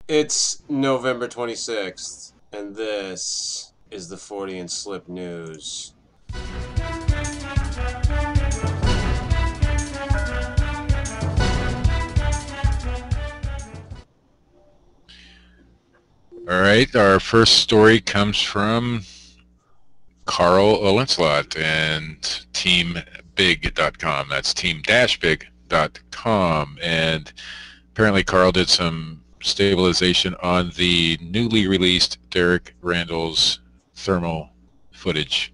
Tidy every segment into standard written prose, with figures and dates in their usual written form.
It's November 26th, and this is the Fortean Slip News. All right, our first story comes from Carl Lancelot and teambig.com. That's team-big.com. And apparently Carl did some stabilization on the newly released Derek Randles thermal footage.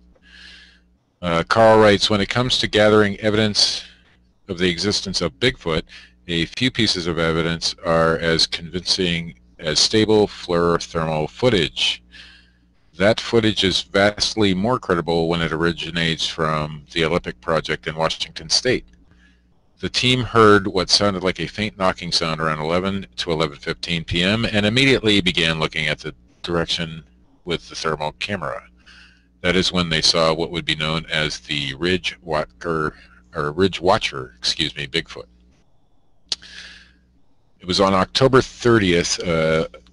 Carl writes, when it comes to gathering evidence of the existence of Bigfoot, a few pieces of evidence are as convincing as stable FLIR thermal footage. That footage is vastly more credible when it originates from the Olympic Project in Washington State. The team heard what sounded like a faint knocking sound around 11 to 11:15 p.m. and immediately began looking at the direction with the thermal camera. That is when they saw what would be known as the Ridge Watcher, Bigfoot. It was on October 30th,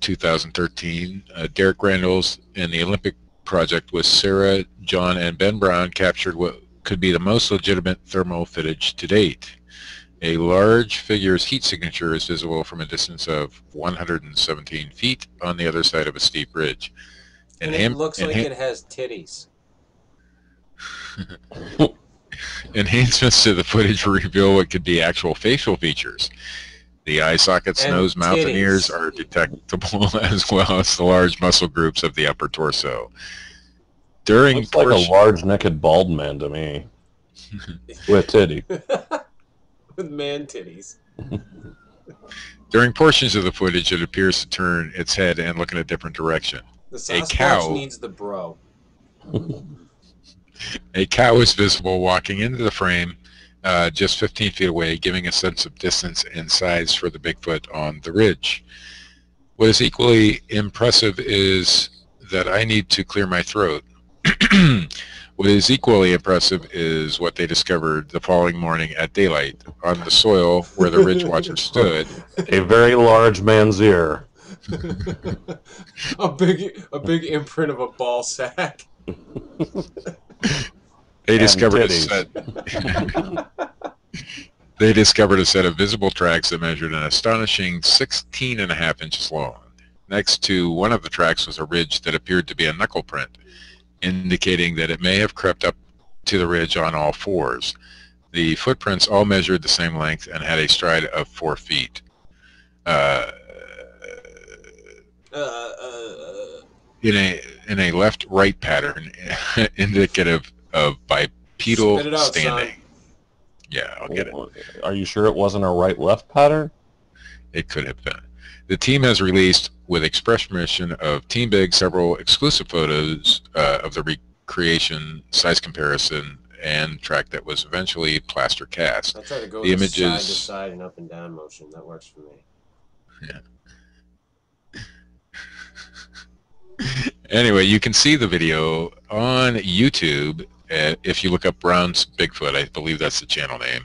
2013. Derek Randles and the Olympic Project with Sarah, John, and Ben Brown captured what could be the most legitimate thermal footage to date. A large figure's heat signature is visible from a distance of 117 feet on the other side of a steep ridge. And it looks like it has titties. Enhancements to the footage reveal what could be actual facial features. The eye sockets, nose, mouth, and ears are detectable, as well as the large muscle groups of the upper torso. Looks like a large naked bald man to me. With titty. With man titties. During portions of the footage, it appears to turn its head and look in a different direction. The Sasquatch needs the bro. A cow is visible walking into the frame just 15 feet away, giving a sense of distance and size for the Bigfoot on the ridge. What is equally impressive is that I need to clear my throat. What is equally impressive is what they discovered the following morning at daylight on the soil where the Ridge Watcher stood. A very large man's ear. a big imprint of a ball sack. They discovered They discovered a set of visible tracks that measured an astonishing 16.5 inches long. Next to one of the tracks was a ridge that appeared to be a knuckle print, indicating that it may have crept up to the ridge on all fours. The footprints all measured the same length and had a stride of 4 feet. In a left-right pattern, indicative of bipedal standing. Son. Yeah, I'll get it. Are you sure it wasn't a right-left pattern? It could have been. The team has released, with express permission of Team Big, several exclusive photos of the recreation, size comparison, and track that was eventually plaster cast. I try to go the images, side to side and up and down motion. That works for me. Yeah. Anyway, you can see the video on YouTube if you look up Brown's Bigfoot. I believe that's the channel name.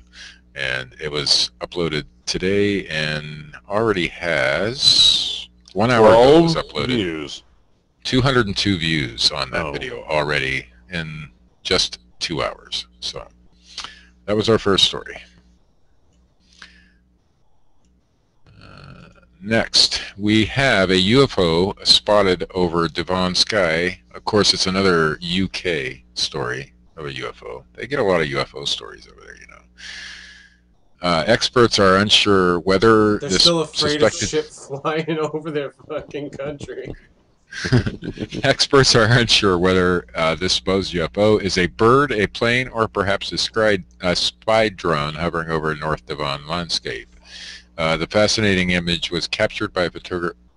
And it was uploaded today and already has 1 hour ago it was uploaded. Views. 202 views on that video already in just 2 hours. So that was our first story. Next, we have a UFO spotted over Devon sky. Of course, it's another UK story of a UFO. They get a lot of UFO stories over there, you know. Experts are unsure whether they're still afraid of ship flying over their fucking country. Experts are unsure whether this supposed UFO is a bird, a plane, or perhaps a spy drone hovering over North Devon landscape. The fascinating image was captured by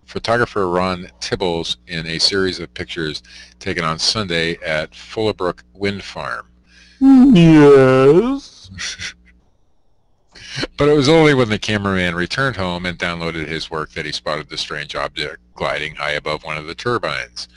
photographer Ron Tibbles in a series of pictures taken on Sunday at Fullabrook Wind Farm. Yes. But it was only when the cameraman returned home and downloaded his work that he spotted the strange object gliding high above one of the turbines.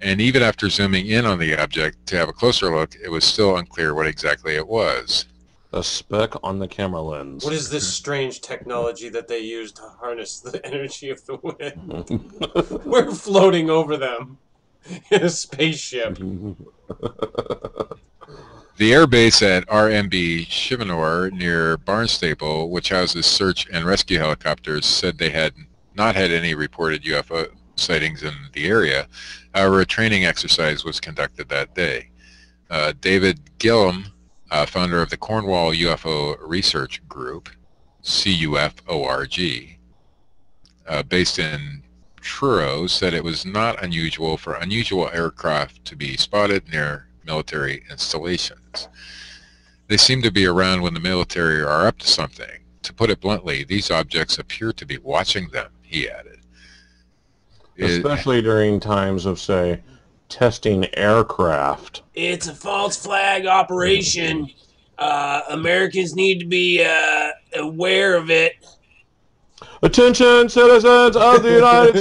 And even after zooming in on the object to have a closer look, it was still unclear what exactly it was. A speck on the camera lens. What is this strange technology that they use to harness the energy of the wind? We're floating over them in a spaceship. The airbase at RMB Chivanor near Barnstaple, which houses search and rescue helicopters, said they had not had any reported UFO sightings in the area. However, a training exercise was conducted that day. David Gillum, founder of the Cornwall UFO Research Group, CUFORG, based in Truro, said it was not unusual for unusual aircraft to be spotted near military installations. They seem to be around when the military are up to something. To put it bluntly, these objects appear to be watching them, he added. Especially during times of, say, testing aircraft. It's a false flag operation. Americans need to be aware of it. Attention, citizens of the United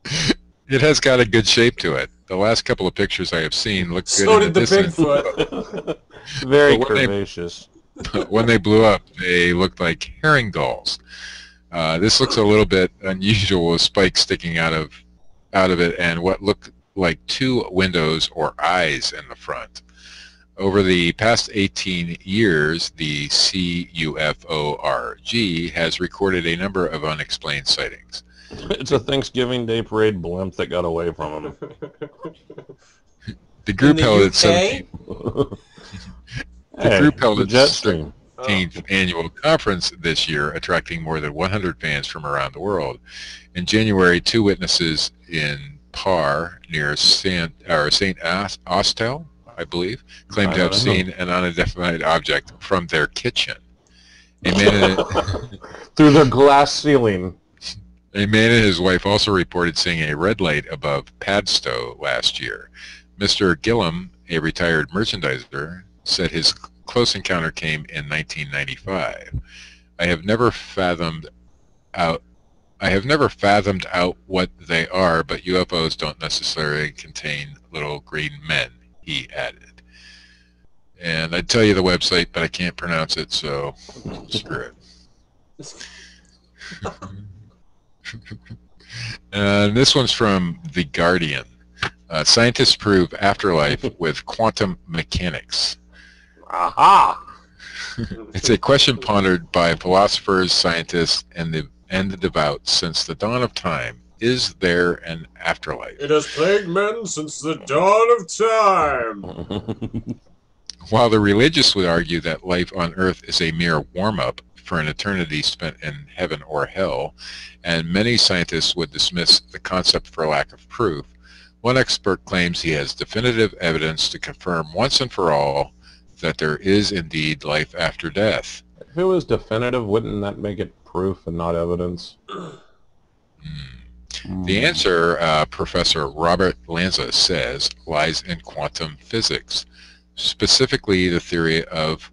States! It has got a good shape to it. The last couple of pictures I have seen look good. So did the Bigfoot. Very curvaceous. When they blew up, they looked like herring gulls. This looks a little bit unusual, with spikes sticking out of it and what look like two windows or eyes in the front. Over the past 18 years, the CUFORG has recorded a number of unexplained sightings. It's a Thanksgiving Day parade blimp that got away from him. The group held its 17th. The group held its 17th annual conference this year, attracting more than 100 fans from around the world. In January, two witnesses in Parr near St. Austell, I believe, claimed to have seen an unidentified object from their kitchen. A man through the glass ceiling. A man and his wife also reported seeing a red light above Padstow last year. Mr. Gillum, a retired merchandiser, said his close encounter came in 1995. I have never fathomed out what they are, but UFOs don't necessarily contain little green men, he added. And I'd tell you the website, but I can't pronounce it, so screw it. This one's from The Guardian. Scientists prove afterlife with quantum mechanics. Aha! It's a question pondered by philosophers, scientists, and the devout since the dawn of time. Is there an afterlife? It has plagued men since the dawn of time. While the religious would argue that life on Earth is a mere warm-up for an eternity spent in heaven or hell, and many scientists would dismiss the concept for lack of proof, one expert claims he has definitive evidence to confirm once and for all that there is indeed life after death. If it was definitive, wouldn't that make it proof and not evidence? The answer, Professor Robert Lanza says, lies in quantum physics, specifically the theory of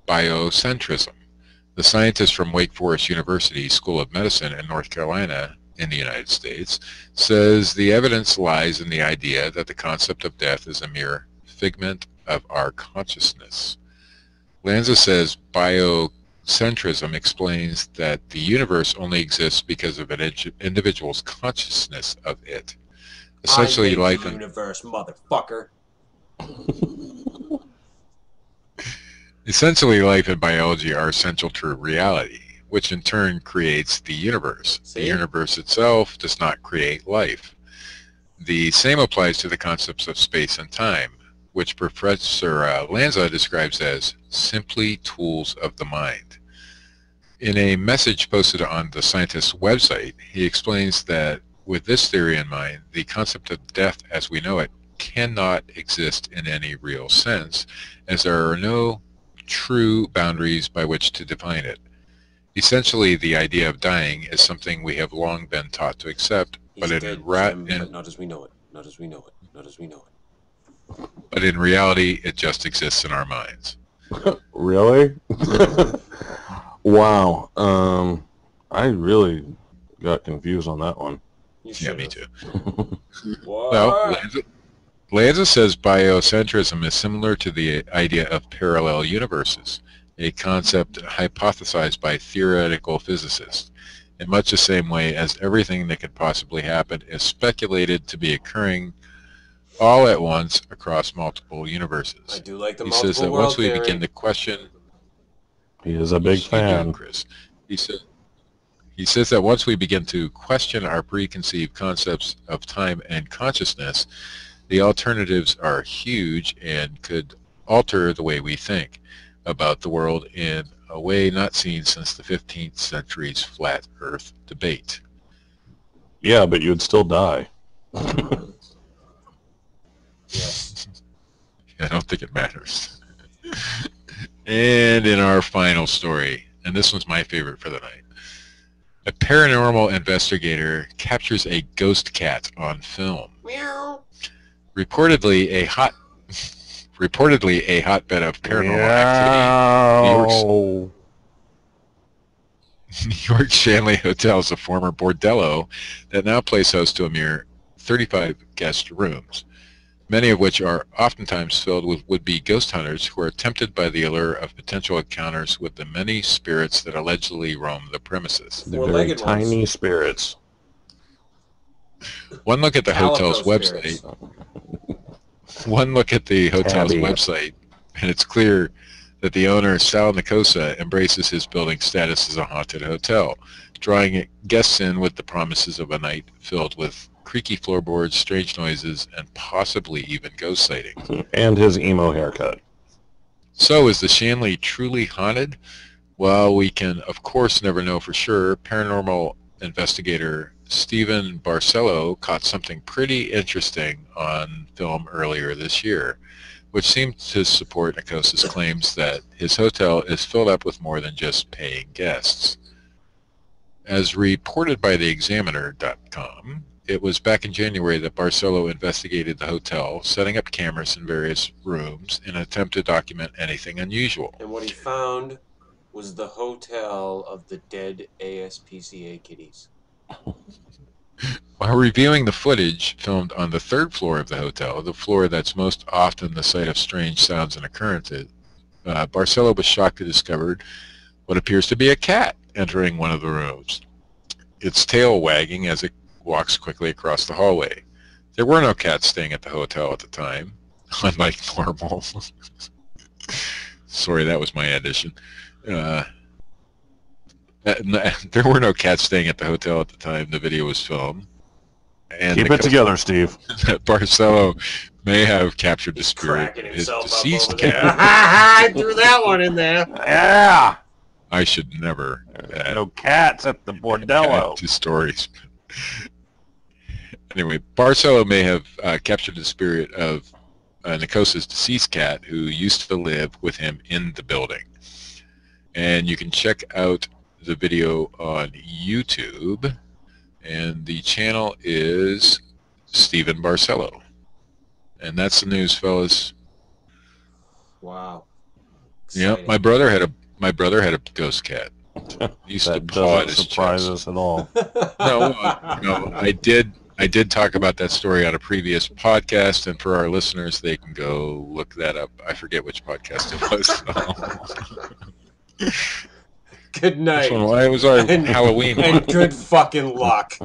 biocentrism. The scientist from Wake Forest University School of Medicine in North Carolina in the United States says the evidence lies in the idea that the concept of death is a mere figment of our consciousness. Lanza says biocentrism explains that the universe only exists because of an individual's consciousness of it. Essentially, life in the universe, motherfucker. Essentially, life and biology are essential to reality, which in turn creates the universe. See? The universe itself does not create life. The same applies to the concepts of space and time, which Professor Lanza describes as simply tools of the mind. In a message posted on the scientist's website, he explains that with this theory in mind, the concept of death as we know it cannot exist in any real sense, as there are no true boundaries by which to define it. Essentially, the idea of dying is something we have long been taught to accept, but but not as we know it. Not as we know it. Not as we know it. But in reality, it just exists in our minds. Really? Wow. I really got confused on that one. Yeah, me too. What? Well, Lanza says biocentrism is similar to the idea of parallel universes, a concept hypothesized by theoretical physicists, in much the same way as everything that could possibly happen is speculated to be occurring all at once across multiple universes. I do like the he multiple says that world once we theory. begin to question... He is a big fan. Do, Chris. He says that once we begin to question our preconceived concepts of time and consciousness, the alternatives are huge and could alter the way we think about the world in a way not seen since the 15th century's flat earth debate. Yeah, but you'd still die. Yes. I don't think it matters. And in our final story, and this one's my favorite for the night, a paranormal investigator captures a ghost cat on film. Meow. Reportedly a hotbed of paranormal activity. New York Shanley Hotel is a former bordello that now plays host to a mere 35 guest rooms, many of which are oftentimes filled with would-be ghost hunters who are tempted by the allure of potential encounters with the many spirits that allegedly roam the premises. They're very tiny spirits. One look at the hotel's website. One look at the hotel's website, and it's clear that the owner, Sal Nicosa, embraces his building status as a haunted hotel, drawing guests in with the promises of a night filled with creaky floorboards, strange noises, and possibly even ghost sightings. And his emo haircut. So, is the Shanley truly haunted? Well, we can, of course, never know for sure. Paranormal investigator Stephen Barcelo caught something pretty interesting on film earlier this year, which seemed to support Nicosa's claims that his hotel is filled up with more than just paying guests. As reported by theexaminer.com, it was back in January that Barcelo investigated the hotel, setting up cameras in various rooms in an attempt to document anything unusual. And what he found was the hotel of the dead ASPCA kitties. While reviewing the footage filmed on the third floor of the hotel, the floor that's most often the site of strange sounds and occurrences, Barcelo was shocked to discover what appears to be a cat entering one of the rooms, its tail wagging as it walks quickly across the hallway. There were no cats staying at the hotel at the time, unlike normal. Sorry, that was my addition. There were no cats staying at the hotel at the time the video was filmed. And keep it together, Steve. Barcelo may have captured the spirit of his deceased cat. I threw that one in there. Yeah. I should never. No cats at the bordello. Two stories. Anyway, Barcelo may have captured the spirit of Nicosa's deceased cat, who used to live with him in the building. And you can check out the video on YouTube, and the channel is Stephen Barcelo. And that's the news, fellas. Wow. Yeah, my brother had a ghost cat. He used to paw at his surprise us at all. No, I did talk about that story on a previous podcast, and for our listeners, they can go look that up. I forget which podcast it was. Good night. It was our Halloween one. And good fucking luck.